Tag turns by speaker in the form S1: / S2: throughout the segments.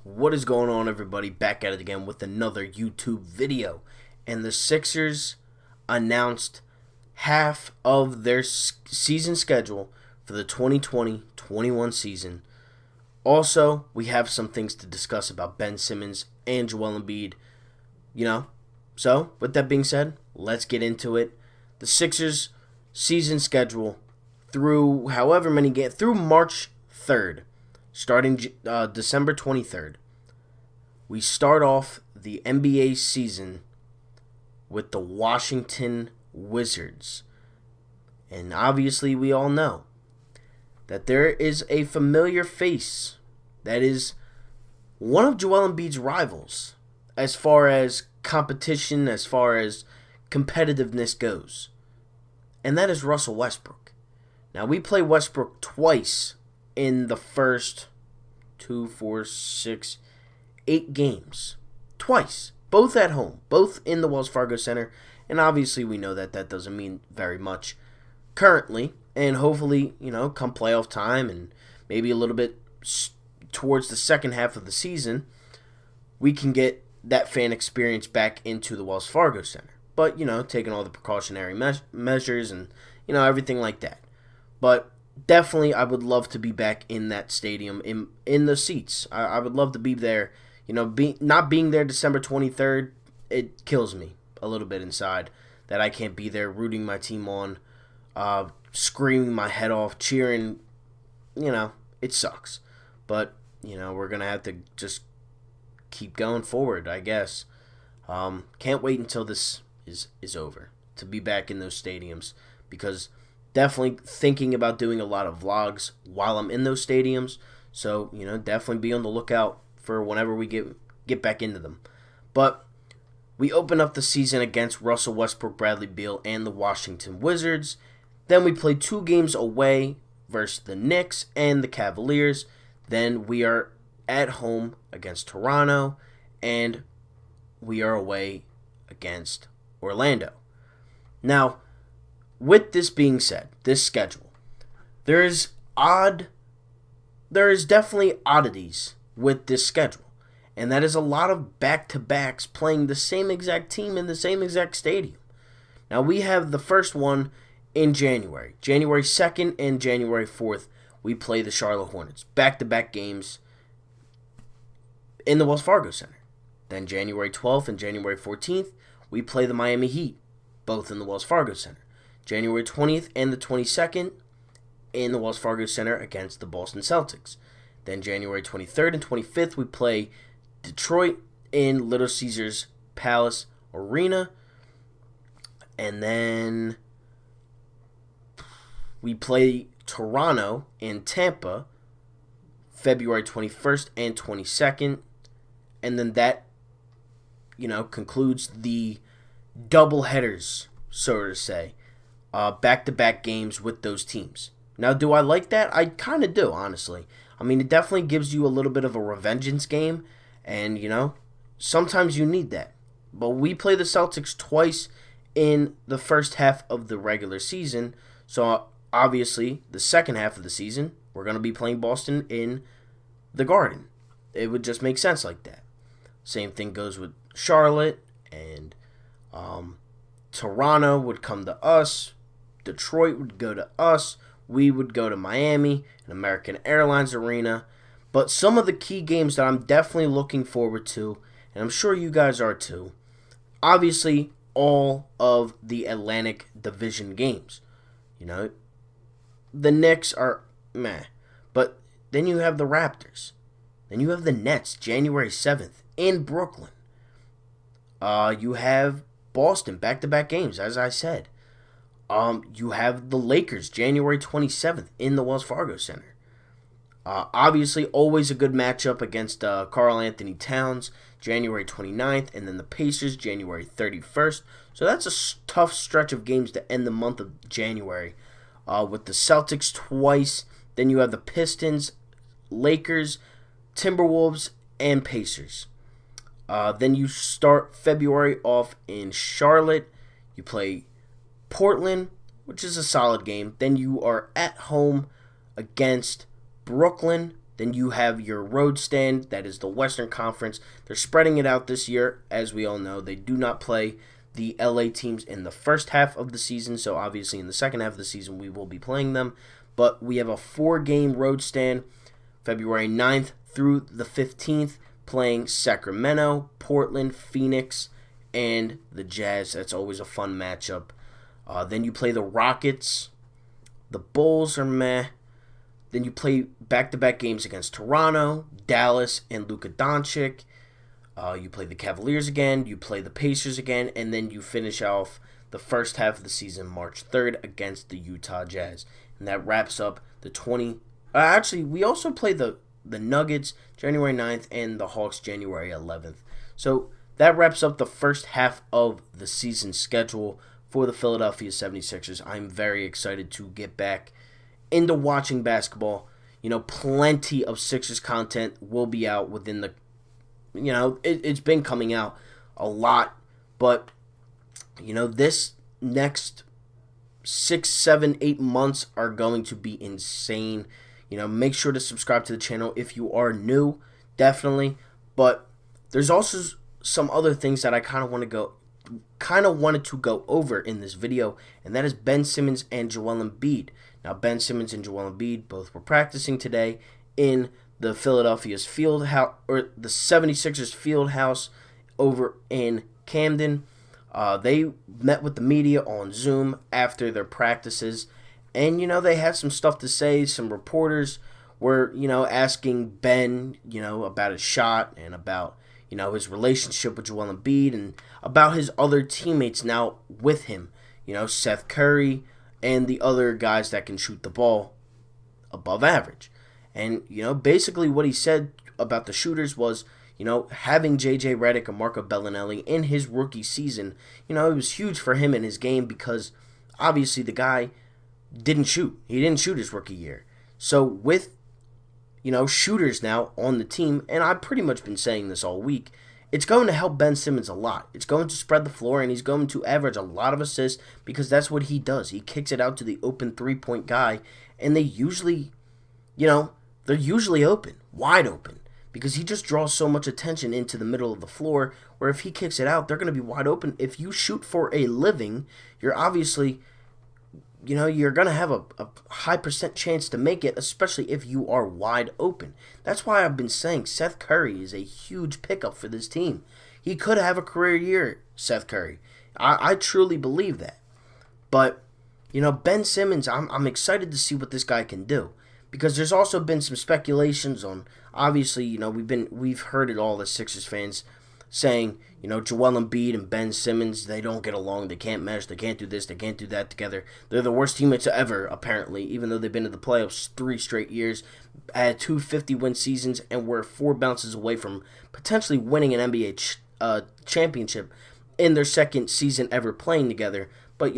S1: What is going on, everybody? Back at it again with another YouTube video. And the Sixers announced half of their season schedule for the 2020-21 season. Also, we have some things to discuss about Ben Simmons and Joel Embiid. So with that being said, let's get into it. The Sixers season schedule through through March 3rd. Starting December 23rd, we start off the NBA season with the Washington Wizards. And obviously we all know that there is a familiar face that is one of Joel Embiid's rivals as far as competition, as far as competitiveness goes. And that is Russell Westbrook. Now, we play Westbrook twice in the first 8 games. Twice. Both at home. Both in the Wells Fargo Center. And obviously we know that doesn't mean very much currently. And hopefully, come playoff time and maybe a little bit towards the second half of the season, we can get that fan experience back into the Wells Fargo Center. But, taking all the precautionary measures and, everything like that. But definitely, I would love to be back in that stadium, in the seats. I would love to be there. Not being there December 23rd, it kills me a little bit inside that I can't be there rooting my team on, screaming my head off, cheering. It sucks. But, we're going to have to just keep going forward, I guess. Can't wait until this is over to be back in those stadiums, because definitely thinking about doing a lot of vlogs while I'm in those stadiums. So, definitely be on the lookout for whenever we get back into them. But we open up the season against Russell Westbrook, Bradley Beal, and the Washington Wizards. Then we play 2 games away versus the Knicks and the Cavaliers. Then we are at home against Toronto, and we are away against Orlando. Now, with this being said, this schedule, there is definitely oddities with this schedule, and that is a lot of back-to-backs playing the same exact team in the same exact stadium. Now, we have the first one in January 2nd and January 4th. We play the Charlotte Hornets, back-to-back games in the Wells Fargo Center. Then January 12th and January 14th, we play the Miami Heat, both in the Wells Fargo Center. January 20th and the 22nd in the Wells Fargo Center against the Boston Celtics. Then January 23rd and 25th, we play Detroit in Little Caesars Palace Arena. And then we play Toronto in Tampa February 21st and 22nd. And then that, concludes the double headers, so to say. Back-to-back games with those teams. Now, do I like that? I kind of do, honestly. I mean, it definitely gives you a little bit of a revengeance game, and, sometimes you need that. But we play the Celtics twice in the first half of the regular season, so obviously, the second half of the season, we're going to be playing Boston in the Garden. It would just make sense like that. Same thing goes with Charlotte, and Toronto would come to us. Detroit would go to us. We would go to Miami and American Airlines Arena. But some of the key games that I'm definitely looking forward to, and I'm sure you guys are too, obviously all of the Atlantic Division games. The Knicks are meh. But then you have the Raptors. Then you have the Nets, January 7th in Brooklyn. You have Boston, back-to-back games, as I said. You have the Lakers, January 27th in the Wells Fargo Center. Obviously, always a good matchup against Karl Anthony Towns, January 29th, and then the Pacers, January 31st. So that's a tough stretch of games to end the month of January. With the Celtics twice, then you have the Pistons, Lakers, Timberwolves, and Pacers. Then you start February off in Charlotte. You play Portland, which is a solid game. Then you are at home against Brooklyn, Then you have your road stand, that is the Western Conference. They're spreading it out this year, as we all know. They do not play the LA teams in the first half of the season, so obviously in the second half of the season we will be playing them. But we have a 4-game road stand, February 9th through the 15th, playing Sacramento, Portland, Phoenix, and the Jazz. That's always a fun matchup. Then you play the Rockets. The Bulls are meh. Then you play back-to-back games against Toronto, Dallas, and Luka Doncic. You play the Cavaliers again. You play the Pacers again. And then you finish off the first half of the season, March 3rd, against the Utah Jazz. And that wraps up the 20... actually, we also play the Nuggets January 9th and the Hawks January 11th. So that wraps up the first half of the season schedule for the Philadelphia 76ers. I'm very excited to get back into watching basketball. Plenty of Sixers content will be out within the... it's been coming out a lot, but, this next 6, 7, 8 months are going to be insane. Make sure to subscribe to the channel if you are new, definitely. But there's also some other things that I kind of wanted to go over in this video, and that is Ben Simmons and Joel Embiid. Now, Ben Simmons and Joel Embiid both were practicing today in the Philadelphia's field house, or the 76ers field house over in Camden. They met with the media on Zoom after their practices, and, they had some stuff to say. Some reporters were, asking Ben, about his shot and about, his relationship with Joel Embiid and about his other teammates now with him, Seth Curry and the other guys that can shoot the ball above average. And, basically what he said about the shooters was, having J.J. Redick and Marco Bellinelli in his rookie season, it was huge for him in his game because obviously the guy didn't shoot. He didn't shoot his rookie year. So with, shooters now on the team, and I've pretty much been saying this all week, it's going to help Ben Simmons a lot. It's going to spread the floor, and he's going to average a lot of assists because that's what he does. He kicks it out to the open three-point guy, and they usually, they're usually open, wide open, because he just draws so much attention into the middle of the floor, where if he kicks it out, they're going to be wide open. If you shoot for a living, you're obviously, you're going to have a high % chance to make it, especially if you are wide open. That's why I've been saying Seth Curry is a huge pickup for this team. He could have a career year, Seth Curry. I truly believe that. But, Ben Simmons, I'm excited to see what this guy can do. Because there's also been some speculations on, obviously, we've heard it all as Sixers fans saying, Joel Embiid and Ben Simmons, they don't get along, they can't mesh, they can't do this, they can't do that together. They're the worst teammates ever, apparently, even though they've been in the playoffs 3 straight years, had 2 50-win seasons, and were 4 bounces away from potentially winning an NBA championship in their second season ever playing together. But,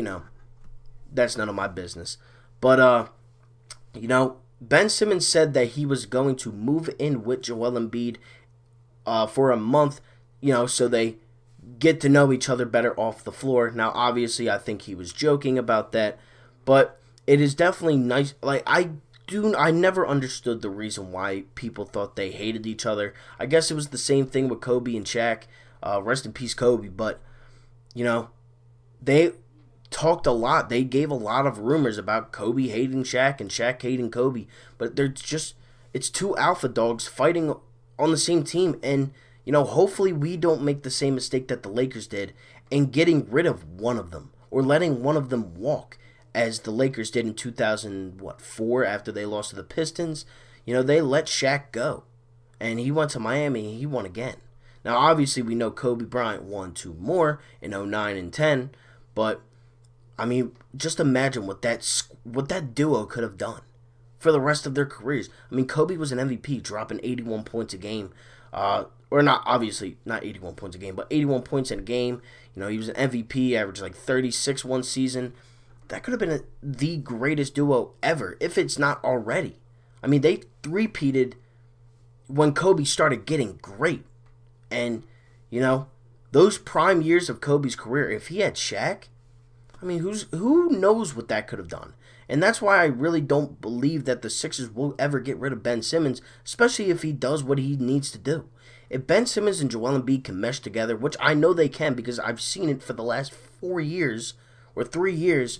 S1: that's none of my business. But, Ben Simmons said that he was going to move in with Joel Embiid for a month, so they get to know each other better off the floor. Now, obviously, I think he was joking about that, but it is definitely nice. I never understood the reason why people thought they hated each other. I guess it was the same thing with Kobe and Shaq. Rest in peace, Kobe. But, they talked a lot. They gave a lot of rumors about Kobe hating Shaq and Shaq hating Kobe. But it's 2 alpha dogs fighting on the same team. And, hopefully we don't make the same mistake that the Lakers did and getting rid of one of them or letting one of them walk, as the Lakers did in 2004 after they lost to the Pistons. They let Shaq go, and he went to Miami and he won again. Now, obviously, we know Kobe Bryant won 2 more in 09 and 10, but, just imagine what that duo could have done for the rest of their careers. Kobe was an MVP, dropping 81 points a game. Or not, obviously, not 81 points a game, but 81 points in a game. He was an MVP, averaged like 36 one season. That could have been the greatest duo ever, if it's not already. They three-peated when Kobe started getting great. And, those prime years of Kobe's career, if he had Shaq, I mean, who knows what that could have done? And that's why I really don't believe that the Sixers will ever get rid of Ben Simmons, especially if he does what he needs to do. If Ben Simmons and Joel Embiid can mesh together, which I know they can because I've seen it for the last 4 years or 3 years,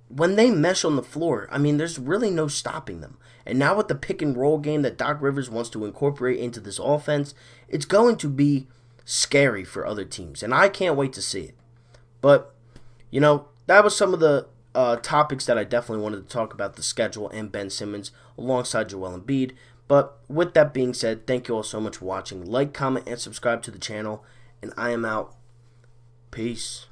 S1: when they mesh on the floor, I mean, there's really no stopping them. And now with the pick and roll game that Doc Rivers wants to incorporate into this offense, it's going to be scary for other teams. And I can't wait to see it. But, that was some of the topics that I definitely wanted to talk about, the schedule and Ben Simmons alongside Joel Embiid. But with that being said, thank you all so much for watching. Like, comment, and subscribe to the channel. And I am out. Peace.